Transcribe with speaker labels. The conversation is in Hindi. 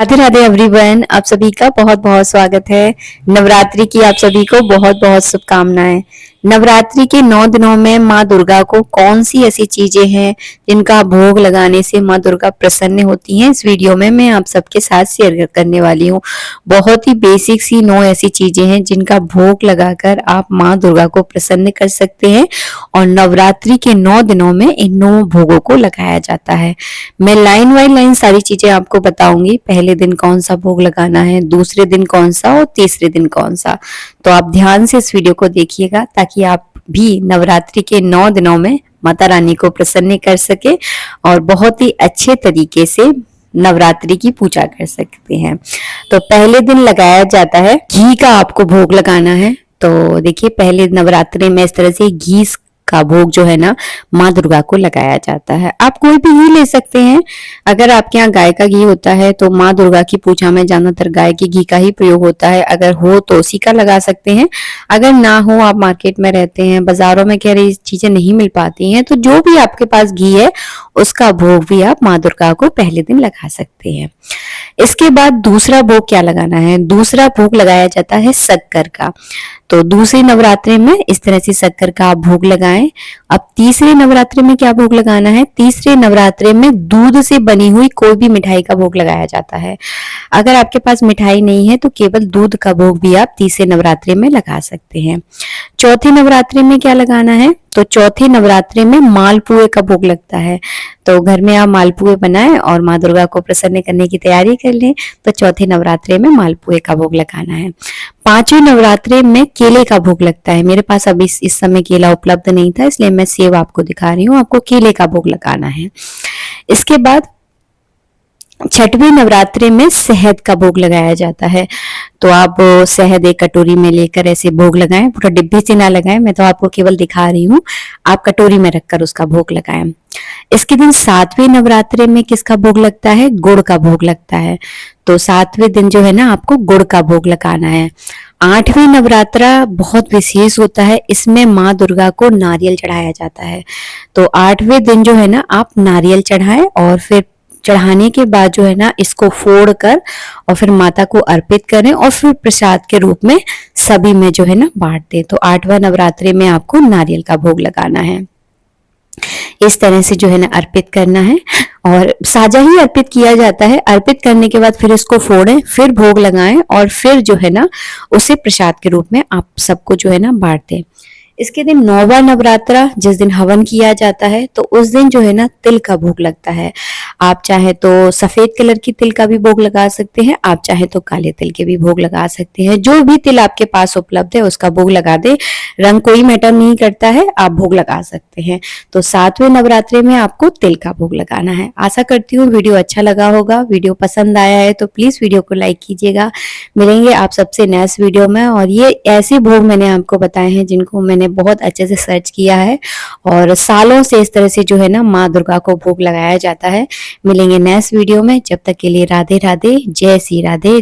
Speaker 1: राधे राधे एवरीवन, आप सभी का बहुत बहुत स्वागत है। नवरात्रि की आप सभी को बहुत बहुत शुभकामनाएं। नवरात्रि के 9 दिनों में माँ दुर्गा को कौन सी ऐसी चीजें हैं जिनका भोग लगाने से माँ दुर्गा प्रसन्न होती हैं, इस वीडियो में मैं आप सबके साथ शेयर करने वाली हूँ। बहुत ही बेसिक सी 9 ऐसी चीजें हैं जिनका भोग लगाकर आप माँ दुर्गा को प्रसन्न कर सकते हैं और नवरात्रि के 9 दिनों में इन 9 भोगों को लगाया जाता है। मैं लाइन बाय लाइन सारी चीजें आपको बताऊंगी। पहले दिन कौन सा भोग लगाना है, दूसरे दिन कौन सा और तीसरे दिन कौन सा। तो आप ध्यान से इस वीडियो को देखिएगा ताकि आप भी नवरात्रि के 9 दिनों में माता रानी को प्रसन्न कर सके और बहुत ही अच्छे तरीके से नवरात्रि की पूजा कर सकते हैं। तो पहले दिन लगाया जाता है घी का, आपको भोग लगाना है। तो देखिए, पहले नवरात्रि में इस तरह से घी का भोग जो है ना माँ दुर्गा को लगाया जाता है। आप कोई भी घी ले सकते हैं। अगर आपके यहाँ गाय का घी होता है तो माँ दुर्गा की पूजा में ज्यादातर गाय के घी का ही प्रयोग होता है। अगर हो तो उसी का लगा सकते हैं। अगर ना हो, आप मार्केट में रहते हैं, बाजारों में कह रही चीजें नहीं मिल पाती हैं, तो जो भी आपके पास घी है उसका भोग भी आप माँ दुर्गा को पहले दिन लगा सकते हैं। इसके बाद दूसरा भोग क्या लगाना है? दूसरा भोग लगाया जाता है शक्कर का। तो दूसरे नवरात्रि में इस तरह से शक्कर का आप भोग लगाएं। अब तीसरे नवरात्रि में क्या भोग लगाना है? तीसरे नवरात्रि में दूध से बनी हुई कोई भी मिठाई का भोग लगाया जाता है। अगर आपके पास मिठाई नहीं है तो केवल दूध का भोग भी आप तीसरे नवरात्रि में लगा सकते हैं। चौथे नवरात्रि में क्या लगाना है? तो चौथे नवरात्रि में मालपुए का भोग लगता है। तो घर में आप मालपुए बनाएं और माँ दुर्गा को प्रसन्न करने की तैयारी कर लें। तो चौथे नवरात्रि में मालपुए का भोग लगाना है। पांचवें नवरात्रि में केले का भोग लगता है। मेरे पास अभी इस समय केला उपलब्ध नहीं था, इसलिए मैं सेब आपको दिखा रही हूँ। आपको केले का भोग लगाना है। इसके बाद छठवें नवरात्रि में शहद का भोग लगाया जाता है। तो आप शहद एक कटोरी में लेकर ऐसे भोग लगाएं, पूरा डिब्बे से ना लगाएं, मैं तो आपको केवल दिखा रही हूँ। आप कटोरी में रखकर उसका भोग लगाएं। इसके दिन सातवें नवरात्रि में किसका भोग लगता है? गुड़ का भोग लगता है। तो सातवें दिन जो है ना आपको गुड़ का भोग लगाना है। आठवीं नवरात्रा बहुत विशेष होता है, इसमें माँ दुर्गा को नारियल चढ़ाया जाता है। तो आठवें दिन जो है ना आप नारियल चढ़ाएं और फिर चढ़ाने के बाद जो है ना इसको फोड़ कर और फिर माता को अर्पित करें और फिर प्रसाद के रूप में सभी में जो है ना बांट दें। तो 8वां नवरात्रि में आपको नारियल का भोग लगाना है। इस तरह से जो है ना अर्पित करना है और साजा ही अर्पित किया जाता है। अर्पित करने के बाद फिर इसको फोड़ें, फिर भोग लगाएं और फिर जो है ना उसे प्रसाद के रूप में आप सबको जो है ना बांट दें। इसके दिन 9वां नवरात्रा, जिस दिन हवन किया जाता है, तो उस दिन जो है ना तिल का भोग लगता है। आप चाहे तो सफेद कलर की तिल का भी भोग लगा सकते हैं, आप चाहे तो काले तिल के भी भोग लगा सकते हैं। जो भी तिल आपके पास उपलब्ध है उसका भोग लगा दे, रंग कोई मैटर नहीं करता है, आप भोग लगा सकते हैं। तो 7वें नवरात्रि में आपको तिल का भोग लगाना है। आशा करती हूँ वीडियो अच्छा लगा होगा। वीडियो पसंद आया है तो प्लीज वीडियो को लाइक कीजिएगा। मिलेंगे आप सबसे नेक्स्ट वीडियो में। और ये ऐसे भोग मैंने आपको बताए हैं जिनको मैंने बहुत अच्छे से सर्च किया है और सालों से इस तरह से जो है ना माँ दुर्गा को भोग लगाया जाता है। मिलेंगे नेक्स्ट वीडियो में, जब तक के लिए राधे राधे, जय श्री राधे।